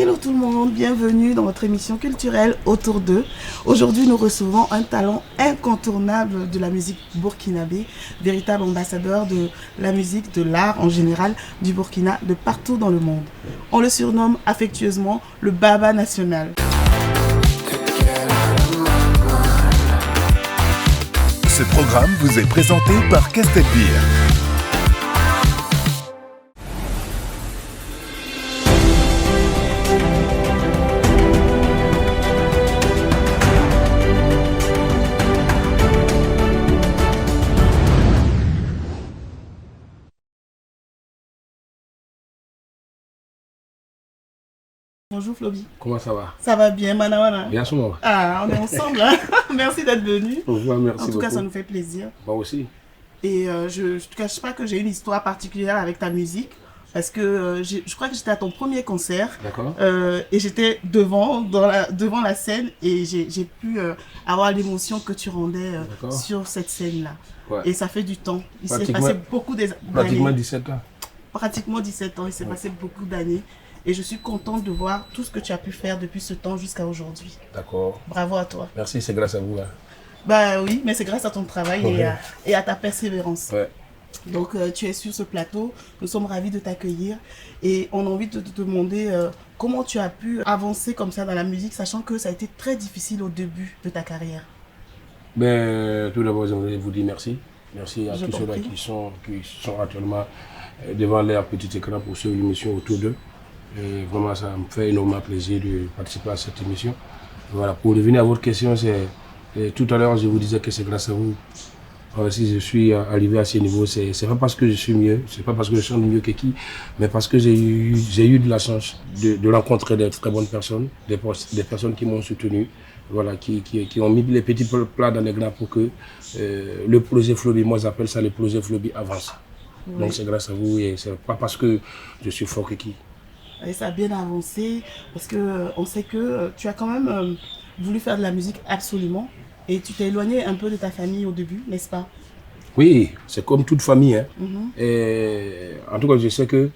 Hello tout le monde, bienvenue dans votre émission culturelle Autour d'eux. Aujourd'hui, nous recevons un talent incontournable de la musique burkinabé, véritable ambassadeur de la musique, de l'art en général du Burkina, de partout dans le monde. On le surnomme affectueusement le Baba national. Ce programme vous est présenté par Castel Beer. Bonjour Floby. Comment ça va? Ça va bien, Manawana? Bien sûr. Ah, on est ensemble. Hein. Merci d'être venu. Au revoir, merci En tout beaucoup. cas, ça nous fait plaisir. Moi aussi. Et je ne te cache pas que j'ai une histoire particulière avec ta musique. Parce que je crois que j'étais à ton premier concert. D'accord. Et j'étais devant la scène et j'ai pu avoir l'émotion que tu rendais sur cette scène-là. Ouais. Et ça fait du temps. Il s'est Pratiquement- passé beaucoup d'années. Pratiquement 17 ans. Pratiquement 17 ans. Il s'est passé beaucoup d'années. Et je suis contente de voir tout ce que tu as pu faire depuis ce temps jusqu'à aujourd'hui. D'accord. Bravo à toi. Merci, c'est grâce à vous. Hein. Bah oui, mais c'est grâce à ton travail et à ta persévérance. Ouais. Donc tu es sur ce plateau, nous sommes ravis de t'accueillir et on a envie de te demander comment tu as pu avancer comme ça dans la musique, sachant que ça a été très difficile au début de ta carrière. Ben, tout d'abord, j'aimerais vous dire merci. Merci à Je tous t'en ceux-là prie. qui sont actuellement devant leur petit écran pour suivre l'émission Autour d'eux. Et vraiment, ça me fait énormément plaisir de participer à cette émission. Voilà, pour revenir à votre question, tout à l'heure, je vous disais que c'est grâce à vous. Si je suis arrivé à ce niveau, c'est pas parce que je suis mieux, c'est pas parce que je chante mieux que qui, mais parce que j'ai eu de la chance de rencontrer des très bonnes personnes, des personnes qui m'ont soutenu, voilà, qui ont mis les petits plats dans les grands pour que le projet Floby, moi j'appelle ça le projet Floby, avance. Oui. Donc c'est grâce à vous et c'est pas parce que je suis fort que qui. Et ça a bien avancé parce que on sait que tu as quand même voulu faire de la musique absolument et tu t'es éloigné un peu de ta famille au début, n'est-ce pas? Oui, c'est comme toute famille. Hein. Et, en tout cas, je sais que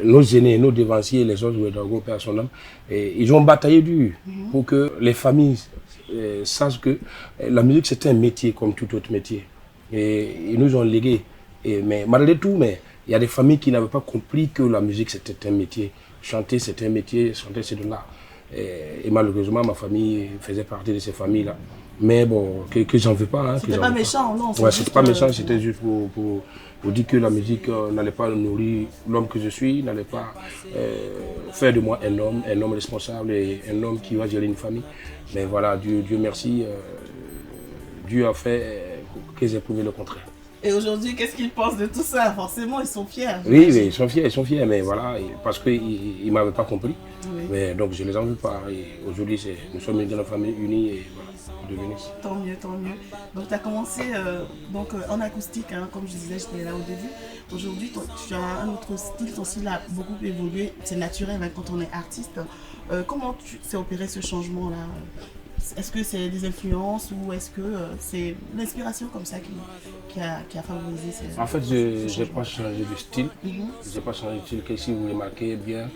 nos aînés, nos devanciers, les autres Ouedraogo, père son âme, ils ont bataillé dur pour que les familles sachent que la musique c'est un métier comme tout autre métier. Et ils nous ont légué. Mais malgré tout, il y a des familles qui n'avaient pas compris que la musique c'était un métier. Chanter c'était un métier, chanter c'est de l'art. Et malheureusement, ma famille faisait partie de ces familles-là. Mais bon, que j'en veux pas. Hein, C'était pas méchant, non? Ouais, c'était pas méchant, c'était juste pour dire que la musique n'allait pas nourrir l'homme que je suis, n'allait pas faire de moi un homme responsable et un homme qui va gérer une famille. Mais voilà, Dieu merci, Dieu a fait que j'ai prouvé le contraire. Et aujourd'hui, qu'est-ce qu'ils pensent de tout ça? Forcément, ils sont fiers. Oui, ils sont fiers, mais voilà, parce qu'ils ne m'avaient pas compris. Oui. Mais donc je les en veux pas. Et aujourd'hui, nous sommes une grande famille unie et voilà, devenus. Tant mieux, tant mieux. Donc tu as commencé en acoustique, hein, comme je disais, j'étais là au début. Aujourd'hui, tu as un autre style, ton style a beaucoup évolué. C'est naturel hein, quand on est artiste. Comment tu t'es opéré ce changement-là? Est-ce que c'est des influences ou est-ce que c'est l'inspiration comme ça qui a favorisé ces... En fait, je n'ai pas changé de style. Je n'ai pas changé de style. Que si vous remarquez bien,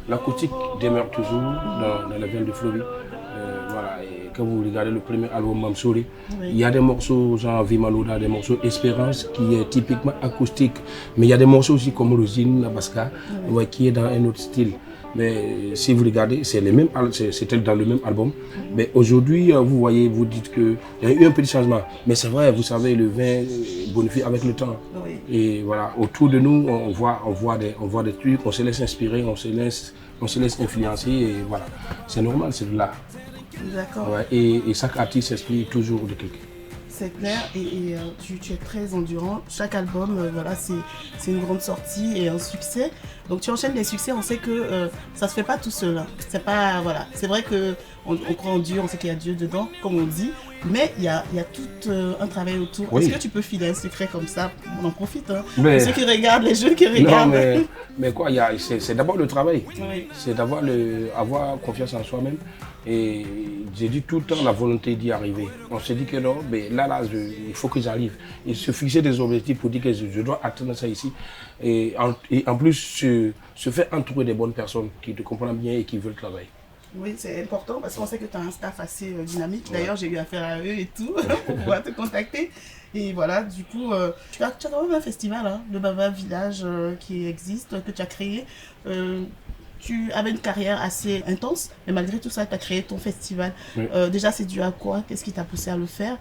l'acoustique demeure toujours dans la veine de Floby. Voilà. Et quand vous regardez le premier album Mamsouri, il y a des morceaux genre Vimalouda, des morceaux Espérance qui est typiquement acoustique. Mais il y a des morceaux aussi comme Rosine, Nabaska, qui est dans un autre style. Mais si vous regardez, c'était dans le même album. Mais aujourd'hui, vous voyez, vous dites qu'il y a eu un petit changement. Mais c'est vrai, vous savez, le vin bonifie avec le temps. Oui. Et voilà, autour de nous, on voit des trucs, on se laisse inspirer, on se laisse influencer. Et voilà, c'est normal, c'est de l'art. D'accord. Ouais, et chaque artiste s'inspire toujours de quelqu'un. C'est clair et tu es très endurant. Chaque album, voilà, c'est une grande sortie et un succès. Donc tu enchaînes les succès, on sait que ça se fait pas tout seul. Hein. C'est pas, voilà. C'est vrai qu'on croit en Dieu, on sait qu'il y a Dieu dedans, comme on dit. Mais il y a tout un travail autour. Oui. Est-ce que tu peux filer un secret comme ça? On en profite. Hein. Mais- Ceux qui regardent, les jeunes qui Non, regardent. mais quoi, c'est d'abord le travail. Oui. C'est d'avoir avoir confiance en soi-même. Et j'ai dit tout le temps la volonté d'y arriver. On se dit que non, mais là, il faut que j'arrive. Et se fixer des objectifs pour dire que je dois atteindre ça ici. Et en plus, se faire entourer des bonnes personnes qui te comprennent bien et qui veulent travailler. Oui, c'est important parce qu'on sait que tu as un staff assez dynamique. D'ailleurs, j'ai eu affaire à eux et tout pour pouvoir te contacter. Et voilà, du coup, tu as quand même un festival, hein, le Baba Village qui existe, que tu as créé. Tu avais une carrière assez intense, mais malgré tout ça, tu as créé ton festival. Oui. Déjà, c'est dû à quoi? Qu'est-ce qui t'a poussé à le faire?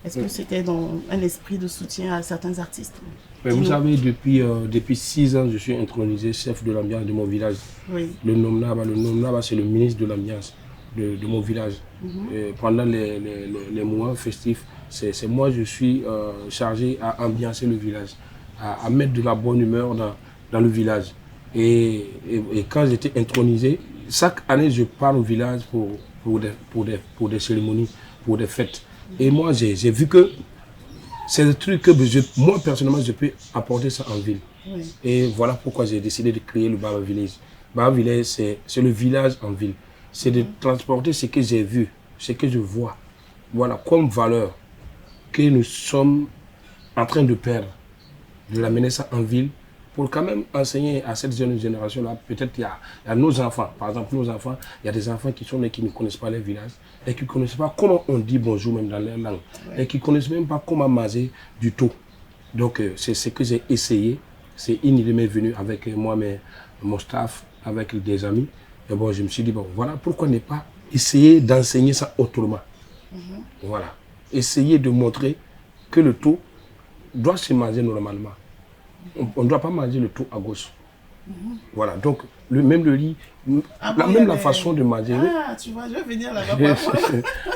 Est-ce que c'était dans un esprit de soutien à certains artistes? Mais vous savez, depuis 6 ans, je suis intronisé chef de l'ambiance de mon village. Oui. Le Nomnaba, c'est le ministre de l'ambiance de mon village. Et pendant les mois festifs, c'est moi, je suis chargé à ambiancer le village, à mettre de la bonne humeur dans le village. Et quand j'étais intronisé, chaque année, je pars au village pour des cérémonies, pour des fêtes. Et moi, j'ai vu que c'est le truc que moi, personnellement, je peux apporter ça en ville. Oui. Et voilà pourquoi j'ai décidé de créer le Baba Village. Baba Village, c'est le village en ville. C'est de transporter ce que j'ai vu, ce que je vois. Voilà, comme valeur que nous sommes en train de perdre. De l'amener ça en ville pour quand même enseigner à cette jeune génération-là. Peut-être il y a nos enfants. Par exemple, nos enfants, il y a des enfants qui sont nés qui ne connaissent pas les villages et qui ne connaissent pas comment on dit bonjour même dans leur langue. Ouais. Et qui ne connaissent même pas comment manger du tout. Donc, c'est ce que j'ai essayé. C'est une idée m'est venue avec moi, mon staff, avec des amis. Et bon, je me suis dit, bon, voilà, pourquoi ne pas essayer d'enseigner ça autrement. Voilà. Essayer de montrer que le tout doit se manger normalement. On ne doit pas manger le tout à gauche. Voilà, donc même le riz, la façon de manger. Ah, tu vois, je vais venir là-bas.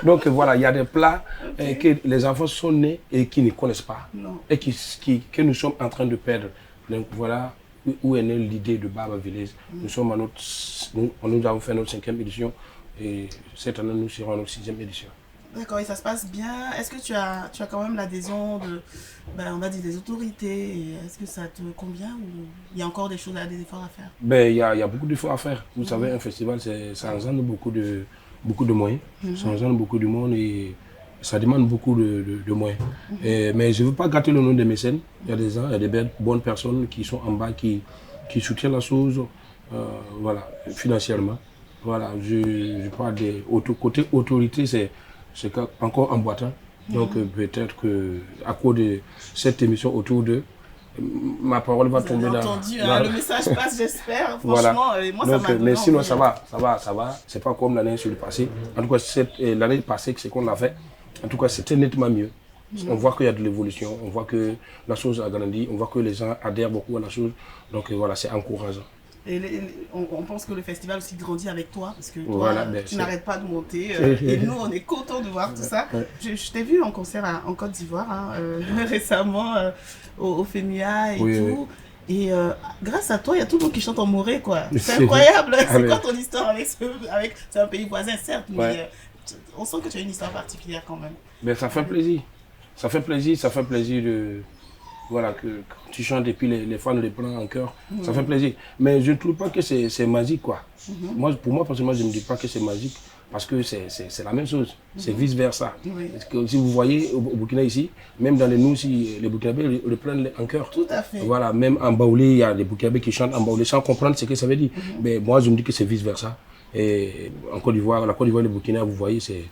Donc voilà, il y a des plats que les enfants sont nés et qui ne connaissent pas. Non. Et que nous sommes en train de perdre. Donc voilà où est née l'idée de Baba Village. Nous avons fait notre 5e édition et cette année nous serons à notre 6e édition. D'accord, et ça se passe bien. Est-ce que tu as quand même l'adhésion on va dire des autorités? Est-ce que ça te convient ou il y a encore des efforts à faire? Il y a beaucoup d'efforts à faire. Vous savez, un festival, ça engendre beaucoup de moyens. Ça engendre beaucoup de monde et ça demande beaucoup de moyens. Mais je ne veux pas gâter le nom des mécènes. Il y a des gens, il y a des bonnes personnes qui sont en bas, qui soutiennent la chose voilà, financièrement. Voilà, je parle des côté autorité, c'est encore emboîtant. Donc peut-être qu'à cause de cette émission autour d'eux, ma parole va tomber dans... entendu, le message passe, j'espère. Franchement, voilà. Moi, donc, ça m'a mais sinon, ça va. C'est pas comme l'année sur le passé. En tout cas, l'année passée, ce qu'on a fait, en tout cas, c'était nettement mieux. On voit qu'il y a de l'évolution, on voit que la chose a grandi, on voit que les gens adhèrent beaucoup à la chose. Donc voilà, c'est encourageant. Et on pense que le festival aussi grandit avec toi, parce que toi, voilà, tu n'arrêtes pas de monter. Et nous, on est contents de voir tout ça. Je t'ai vu en concert en Côte d'Ivoire, récemment, au FEMIA et tout. Oui. Et grâce à toi, il y a tout le monde qui chante en moré, quoi. C'est incroyable. C'est quoi ton histoire avec c'est un pays voisin, certes, mais on sent que tu as une histoire particulière quand même. Mais ça fait plaisir. Ça fait plaisir de... Voilà, que tu chantes et puis les fans les prennent en cœur, ça fait plaisir. Mais je ne trouve pas que c'est magique, quoi. Pour moi, personnellement, je ne me dis pas que c'est magique, parce que c'est la même chose, c'est vice-versa. Parce que si vous voyez au Burkina ici, même dans les nous, les Burkinabés le prennent en cœur. Tout à fait. Voilà, même en baoulé, il y a des Burkinabés qui chantent en baoulé sans comprendre ce que ça veut dire. Mais moi, je me dis que c'est vice-versa. Et en Côte d'Ivoire, la Côte d'Ivoire et le Burkina, vous voyez, c'est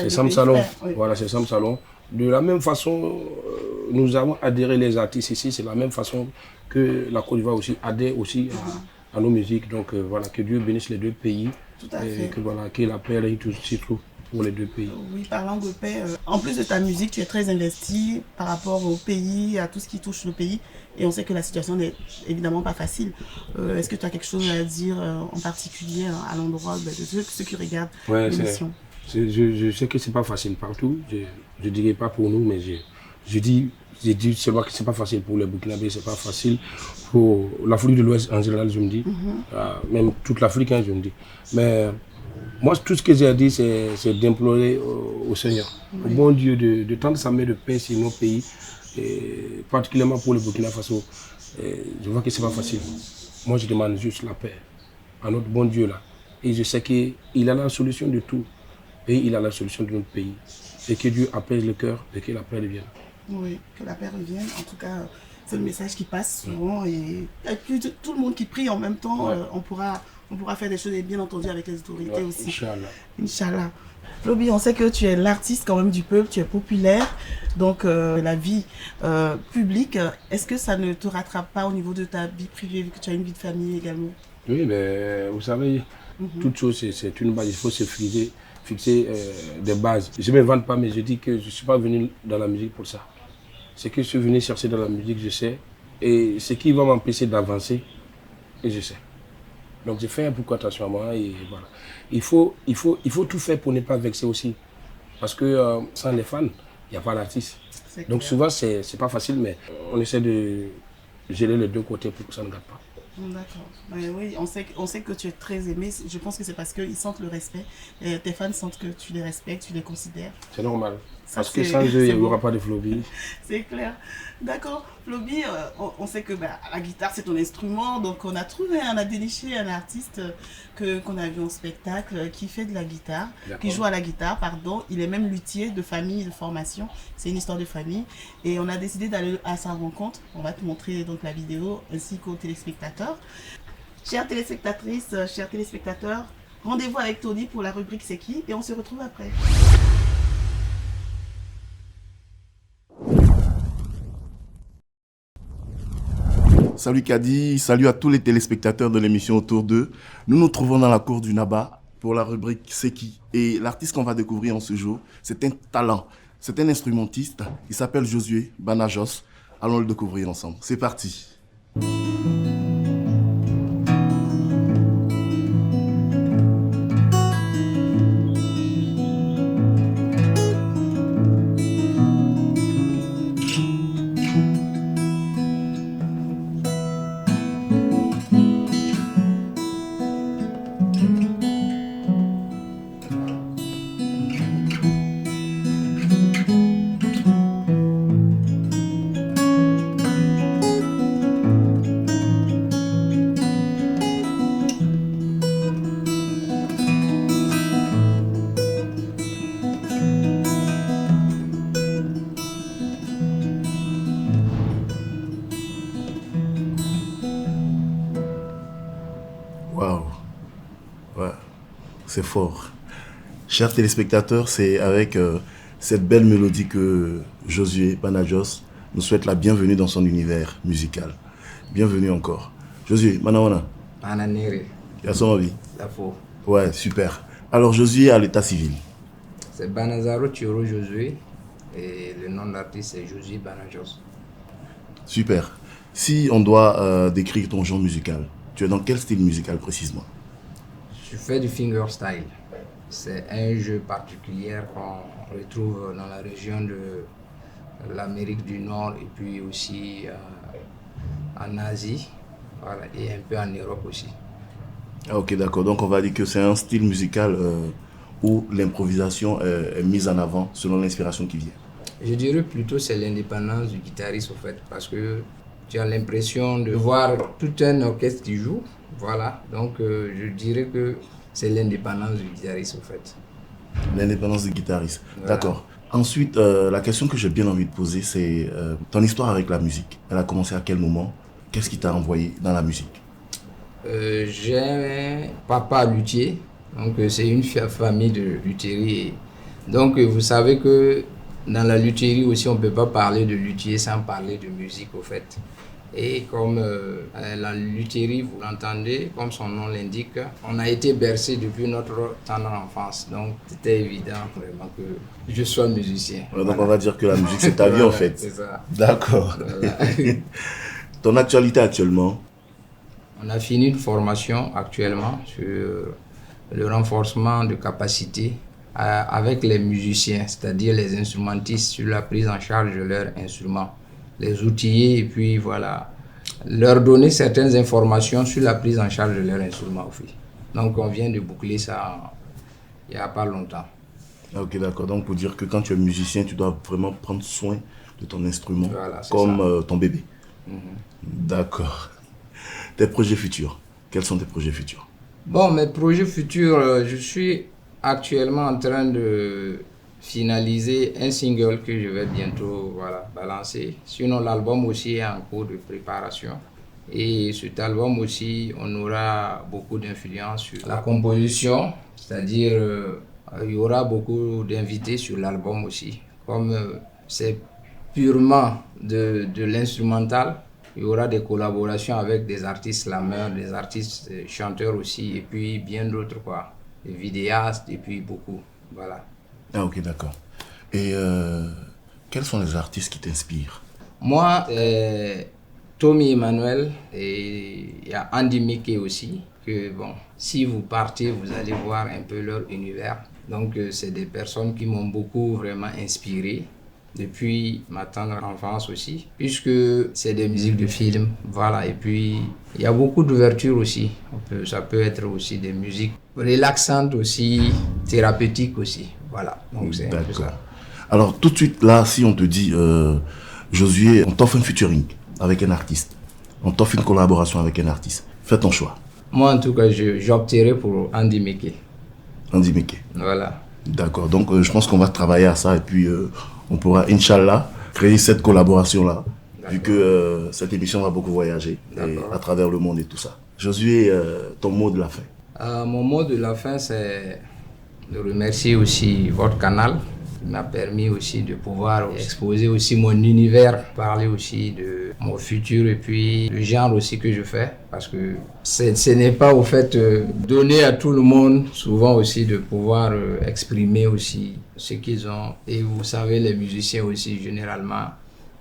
Sam Salon. Voilà, c'est Sam Salon. De la même façon, nous avons adhéré les artistes ici, c'est la même façon que la Côte d'Ivoire aussi adhère aussi à nos musiques. Donc voilà, que Dieu bénisse les deux pays. Tout à fait. Que la paix règne s'y trouve pour les deux pays. Oui, parlant de paix, en plus de ta musique, tu es très investi par rapport au pays, à tout ce qui touche le pays. Et on sait que la situation n'est évidemment pas facile. Est-ce que tu as quelque chose à dire en particulier à l'endroit de ceux qui regardent l'émission? Je sais que c'est pas facile partout. Je dirais pas pour nous, mais je dis seulement que c'est pas facile pour les Burkinabés, c'est pas facile pour l'Afrique de l'Ouest en général, je me dis. Même toute l'Afrique, je me dis. Mais Moi, tout ce que j'ai à dire, c'est d'implorer au Seigneur, au bon Dieu, de tendre sa main de paix sur nos pays, et particulièrement pour le Burkina Faso. Je vois que ce n'est pas facile. Moi, je demande juste la paix à notre bon Dieu là. Et je sais qu'il a la solution de tout. Et il a la solution de notre pays. Et que Dieu apaise le cœur et que la paix revienne. Oui, que la paix revienne. En tout cas, c'est le message qui passe souvent. Et puis tout le monde qui prie en même temps, on pourra faire des choses, et bien entendu avec les autorités aussi. Inch'Allah. Inch'Allah. Floby, on sait que tu es l'artiste quand même du peuple, tu es populaire, donc la vie publique, est-ce que ça ne te rattrape pas au niveau de ta vie privée, vu que tu as une vie de famille également? Oui, mais vous savez, toute chose, c'est une base, il faut se fixer des bases. Je ne me vante pas, mais je dis que je ne suis pas venu dans la musique pour ça. Ce que je suis venu chercher dans la musique, je sais, et ce qui va m'empêcher d'avancer, et je sais. Donc j'ai fait beaucoup attention à moi et voilà. Il faut tout faire pour ne pas vexer aussi. Parce que sans les fans, il n'y a pas d'artiste. Donc souvent, c'est pas facile, mais on essaie de gérer les deux côtés pour que ça ne gâte pas. D'accord. Oui, on sait que tu es très aimé. Je pense que c'est parce qu'ils sentent le respect. Et tes fans sentent que tu les respectes, tu les considères. C'est normal. Parce que sans eux, il n'y aura pas de Floby. C'est clair. D'accord. Floby, on sait que la guitare, c'est ton instrument. Donc, on a déniché un artiste qu'on a vu en spectacle qui fait de la guitare, qui joue à la guitare, pardon. Il est même luthier de famille, de formation. C'est une histoire de famille. Et on a décidé d'aller à sa rencontre. On va te montrer donc la vidéo ainsi qu'aux téléspectateurs. Chères téléspectatrices, chers téléspectateurs, rendez-vous avec Tony pour la rubrique C'est qui? Et on se retrouve après. Salut Kadi, salut à tous les téléspectateurs de l'émission Autour d'eux. Nous nous trouvons dans la cour du Naba pour la rubrique C'est qui? Et l'artiste qu'on va découvrir en ce jour, c'est un talent. C'est un instrumentiste, il s'appelle Josué Banajos. Allons le découvrir ensemble. C'est parti. Waouh, ouais, c'est fort. Chers téléspectateurs, c'est avec cette belle mélodie que Josué Banajos nous souhaite la bienvenue dans son univers musical. Bienvenue encore. Josué, Manawana. Mananere. Y'a vie. La faux. Ouais, super. Alors Josué à l'état civil. C'est Banazaro Thioro Josué et le nom d'artiste c'est Josué Banajos. Super. Si on doit décrire ton genre musical, tu es dans quel style musical précisément? Je fais du fingerstyle. C'est un jeu particulier qu'on retrouve dans la région de l'Amérique du Nord et puis aussi en Asie, voilà, et un peu en Europe aussi. Ah, ok, d'accord. Donc on va dire que c'est un style musical où l'improvisation est mise en avant selon l'inspiration qui vient. Je dirais plutôt c'est l'indépendance du guitariste au fait, parce que tu as l'impression de voir tout un orchestre qui joue, voilà. Donc je dirais que c'est l'indépendance du guitariste au fait. L'indépendance du guitariste, voilà. D'accord. Ensuite, la question que j'ai bien envie de poser, c'est ton histoire avec la musique. Elle a commencé à quel moment? Qu'est-ce qui t'a envoyé dans la musique? J'ai un papa luthier, donc c'est une famille de luthierie. Donc vous savez que dans la luthierie aussi, on ne peut pas parler de luthier sans parler de musique au fait. Et comme la luthierie, vous l'entendez, comme son nom l'indique, on a été bercé depuis notre tendre enfance. Donc c'était évident vraiment que je sois musicien. Donc voilà. On va dire que la musique c'est ta vie en fait. C'est ça. D'accord. Voilà. Ton actualité actuellement? On a fini une formation actuellement sur le renforcement de capacité avec les musiciens, c'est-à-dire les instrumentistes sur la prise en charge de leurs instruments, les outiller et puis voilà, leur donner certaines informations sur la prise en charge de leurs instruments aussi. Donc on vient de boucler ça il n'y a pas longtemps. Ok, d'accord. Donc, pour dire que quand tu es musicien, tu dois vraiment prendre soin de ton instrument, Voilà, c'est comme ça. ton bébé. D'accord. Tes projets futurs. Quels sont tes projets futurs? Bon, mes projets futurs, je suis actuellement en train de finaliser un single que je vais bientôt balancer. Sinon, l'album aussi est en cours de préparation. Et cet album aussi, on aura beaucoup d'influence sur la composition, c'est-à-dire il y aura beaucoup d'invités sur l'album aussi. Comme c'est purement de l'instrumental, il y aura des collaborations avec des artistes slameurs, des artistes chanteurs aussi, et puis bien d'autres quoi, des vidéastes, et puis beaucoup, voilà. Ah, ok, d'accord. Et quels sont les artistes qui t'inspirent? Moi, Tommy Emmanuel, et il y a Andy Mickey aussi, que bon, si vous partez, vous allez voir un peu leur univers. Donc, c'est des personnes qui m'ont beaucoup vraiment inspiré depuis ma tendre enfance aussi, puisque c'est des musiques de film, voilà. Et puis, il y a beaucoup d'ouverture aussi. Ça peut être aussi des musiques relaxantes aussi, thérapeutiques aussi, voilà. Donc, c'est un peu ça. Alors, tout de suite, là, si on te dit, Josué, on t'offre un featuring avec un artiste, on t'offre une collaboration avec un artiste, fais ton choix. Moi, en tout cas, j'opterai pour Andy Mickey. Andy Mickey. Voilà. D'accord, donc je pense qu'on va travailler à ça et puis on pourra, Inch'Allah, créer cette collaboration-là, vu que cette émission va beaucoup voyager à travers le monde et tout ça. Josué, ton mot de la fin? Mon mot de la fin, c'est de remercier aussi votre canal qui m'a permis aussi de pouvoir exposer aussi mon univers, parler aussi de mon futur et puis le genre aussi que je fais, parce que ce n'est pas au fait donner à tout le monde souvent aussi de pouvoir exprimer aussi ce qu'ils ont. Et vous savez, les musiciens aussi généralement,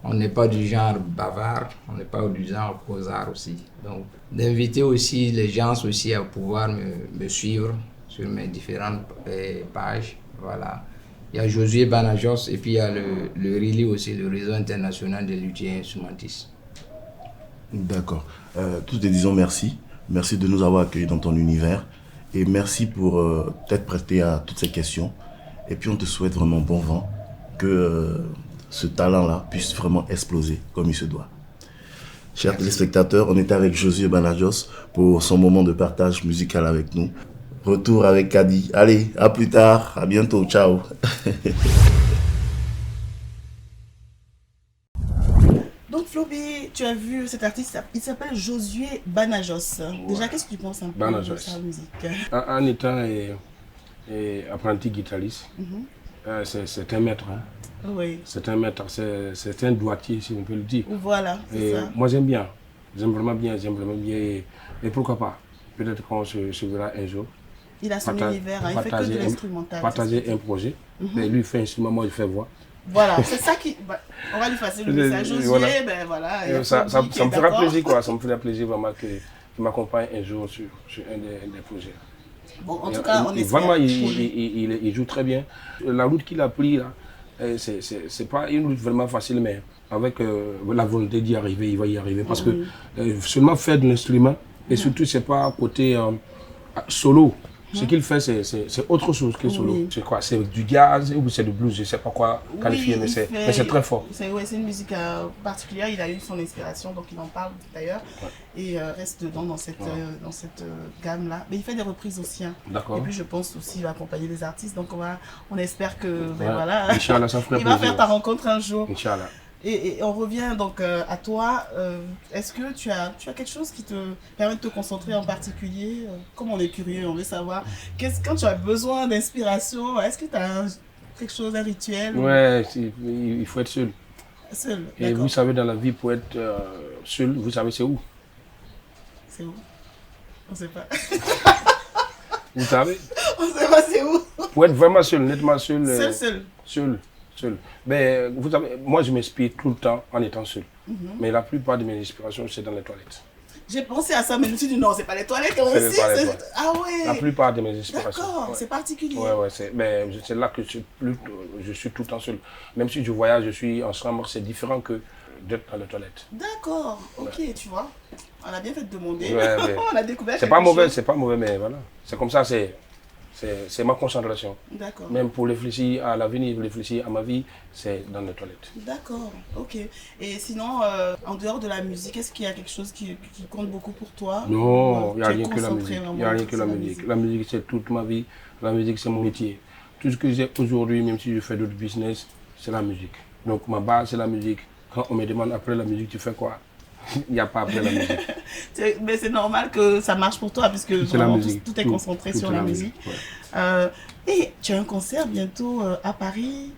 on n'est pas du genre bavard, on n'est pas du genre causard aussi. Donc d'inviter aussi les gens aussi à pouvoir me suivre sur mes différentes pages, voilà. Il y a Josué Banajos et puis il y a le RILI aussi, le réseau international des luthiers instrumentistes. D'accord. Tous te disons merci. Merci de nous avoir accueillis dans ton univers. Et merci pour t'être prêté à toutes ces questions. Et puis on te souhaite vraiment bon vent. Que ce talent-là puisse vraiment exploser comme il se doit. Chers téléspectateurs, on était avec Josué Banajos pour son moment de partage musical avec nous. Retour avec Kadi. Allez, à plus tard. À bientôt. Ciao. Donc Flobi, tu as vu cet artiste, il s'appelle Josué Banajos. Déjà, qu'est-ce que tu penses un peu de sa musique? En étant apprenti guitariste, c'est un maître. Hein. Oui. C'est un maître, c'est un doigtier, si on peut le dire. Voilà, c'est ça. Moi, j'aime bien. J'aime vraiment bien. Et pourquoi pas? Peut-être qu'on se verra un jour. Il a son univers, il fait que de l'instrumental. Partager un projet. Mais lui, il fait instrument, moi, je fais voix. Voilà, c'est ça qui... on va lui passer le message. Josué, voilà. Ben voilà. Ça me fera plaisir, quoi. Ça me fera plaisir vraiment qu'il m'accompagne un jour sur un des projets. Bon, en tout cas, on espère. Vraiment, il joue très bien. La route qu'il a pris, là, c'est pas une route vraiment facile, mais avec la volonté d'y arriver, il va y arriver. Parce que seulement faire de l'instrument, et surtout, c'est pas côté solo. Ce qu'il fait, c'est autre chose que solo. Oui. C'est quoi? C'est du jazz ou c'est du blues? Je ne sais pas quoi qualifier, mais c'est très fort. C'est une musique particulière. Il a eu son inspiration, donc il en parle d'ailleurs. Ouais. Et reste dans cette gamme-là. Mais il fait des reprises aussi. Hein. D'accord. Et puis je pense aussi qu'il va accompagner les artistes. Donc on espère que voilà, Inch'Allah, ça ferait il va faire ta rencontre un jour. Inch'Allah. Et on revient donc à toi. Est-ce que tu as quelque chose qui te permet de te concentrer en particulier? Comme on est curieux, on veut savoir. Quand tu as besoin d'inspiration, est-ce que tu as quelque chose, un rituel? Ouais, il faut être seul. Seul, et vous savez, dans la vie, pour être seul, vous savez c'est où? C'est où? On ne sait pas. Vous savez? On ne sait pas c'est où. Pour être vraiment seul, nettement seul. Seul. Mais vous savez, moi je m'inspire tout le temps en étant seul. Mais la plupart de mes inspirations, c'est dans les toilettes. J'ai pensé à ça, mais je me suis dit non, c'est pas les toilettes aussi. Ah ouais. La plupart de mes inspirations. D'accord, c'est particulier. Ouais, c'est là que je suis tout le temps seul. Même si je voyage, je suis en chambre, c'est différent que d'être dans les toilettes. D'accord, ok, tu vois. On a bien fait de demander. Ouais, on a découvert. C'est pas mauvais, mais voilà. C'est comme ça, c'est C'est ma concentration. D'accord. Même pour réfléchir à l'avenir, réfléchir à ma vie, c'est dans les toilettes. D'accord, ok. Et sinon, en dehors de la musique, est-ce qu'il y a quelque chose qui compte beaucoup pour toi? Non, il n'y a Tu es rien que la concentré musique. Il vraiment n'y a rien que sur la musique. La musique, c'est toute ma vie. La musique, c'est mon métier. Tout ce que j'ai aujourd'hui, même si je fais d'autres business, c'est la musique. Donc ma base, c'est la musique. Quand on me demande après la musique, tu fais quoi? Il n'y a pas après la musique. Mais c'est normal que ça marche pour toi, puisque vraiment tout est concentré sur la musique. Ouais. Et tu as un concert bientôt à Paris,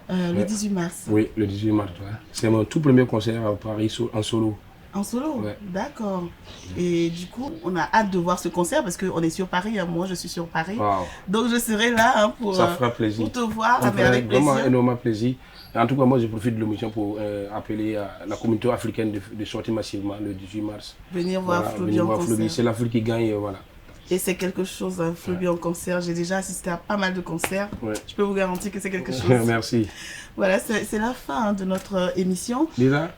le 18 mars. Oui, le 18 mars. Ouais. C'est mon tout premier concert à Paris en solo. En solo, ouais. D'accord. Et du coup, on a hâte de voir ce concert parce qu'on est sur Paris, hein. Moi je suis sur Paris. Wow. Donc je serai là hein, pour te voir, mais avec plaisir. Vraiment énormément plaisir. Et en tout cas, moi je profite de l'émission pour appeler la communauté africaine de sortir massivement le 18 mars. Venir voir Floby en concert. C'est l'Afrique qui gagne, voilà. Et c'est quelque chose, hein, Floby en concert. J'ai déjà assisté à pas mal de concerts. Ouais. Je peux vous garantir que c'est quelque chose. Merci. Voilà, c'est la fin hein, de notre émission. Déjà?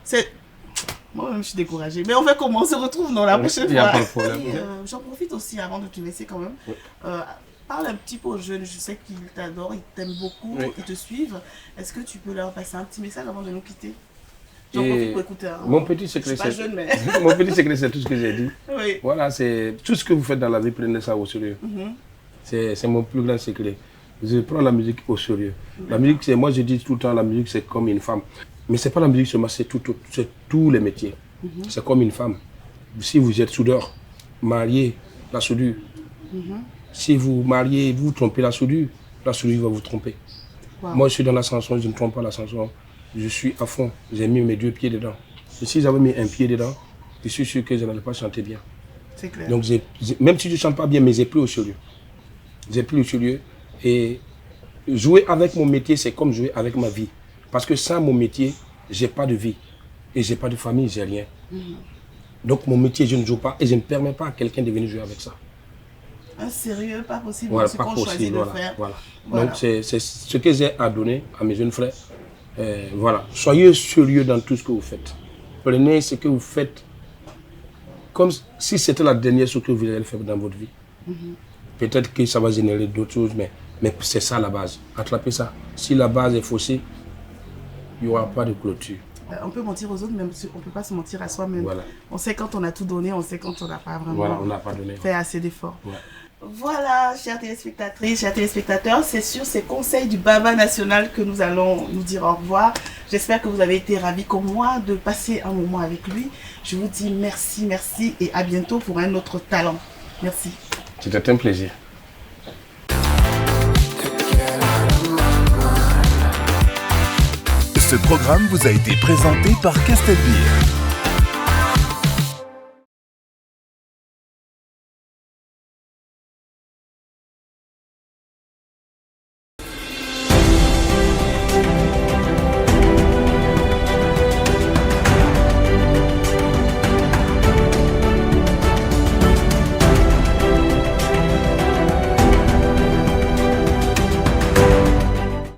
Moi-même, je suis découragée. Mais on se retrouve dans la prochaine fois. Il n'y a pas de problème. J'en profite aussi avant de te laisser quand même. Oui. Parle un petit peu aux jeunes. Je sais qu'ils t'adorent, ils t'aiment beaucoup, oui. ils te suivent. Est-ce que tu peux leur passer un petit message avant de nous quitter? J'en profite pour écouter. Hein. Mon petit secret, c'est mon petit secret, c'est tout ce que j'ai dit. Oui. Voilà, c'est tout ce que vous faites dans la vie, prenez ça au sérieux. C'est mon plus grand secret. Je prends la musique au sérieux. La musique, moi je dis tout le temps, la musique c'est comme une femme. Mais ce n'est pas la musique seulement, c'est tous les métiers. C'est comme une femme. Si vous êtes soudeur, marié, la soudure. Si vous mariez, vous trompez la soudure va vous tromper. Wow. Moi je suis dans la chanson, je ne trompe pas la chanson. Je suis à fond, j'ai mis mes 2 pieds dedans. Et si j'avais mis un pied dedans, je suis sûr que je n'allais pas chanter bien. C'est clair. Donc même si je ne chante pas bien, mais j'ai pris au sérieux. J'ai pris au sérieux. Et jouer avec mon métier, c'est comme jouer avec ma vie. Parce que sans mon métier, je n'ai pas de vie. Et je n'ai pas de famille, je n'ai rien. Donc mon métier, je ne joue pas et je ne permets pas à quelqu'un de venir jouer avec ça. Un sérieux, pas possible. Voilà, ce pas qu'on possible, choisit voilà, de faire. Voilà. Donc c'est ce que j'ai à donner à mes jeunes frères. Voilà. Soyez sérieux dans tout ce que vous faites. Prenez ce que vous faites comme si c'était la dernière chose que vous allez faire dans votre vie. Peut-être que ça va générer d'autres choses, mais c'est ça la base. Attrapez ça. Si la base est faussée, il n'y aura pas de clôture. On peut mentir aux autres, mais on ne peut pas se mentir à soi-même. Voilà. On sait quand on a tout donné, on sait quand on n'a pas vraiment fait assez d'efforts. Ouais. Voilà, chères téléspectatrices, chers téléspectateurs, c'est sur ces conseils du Baba National que nous allons nous dire au revoir. J'espère que vous avez été ravis comme moi de passer un moment avec lui. Je vous dis merci, merci et à bientôt pour un autre talent. Merci. C'était un plaisir. Ce programme vous a été présenté par Castelbeer.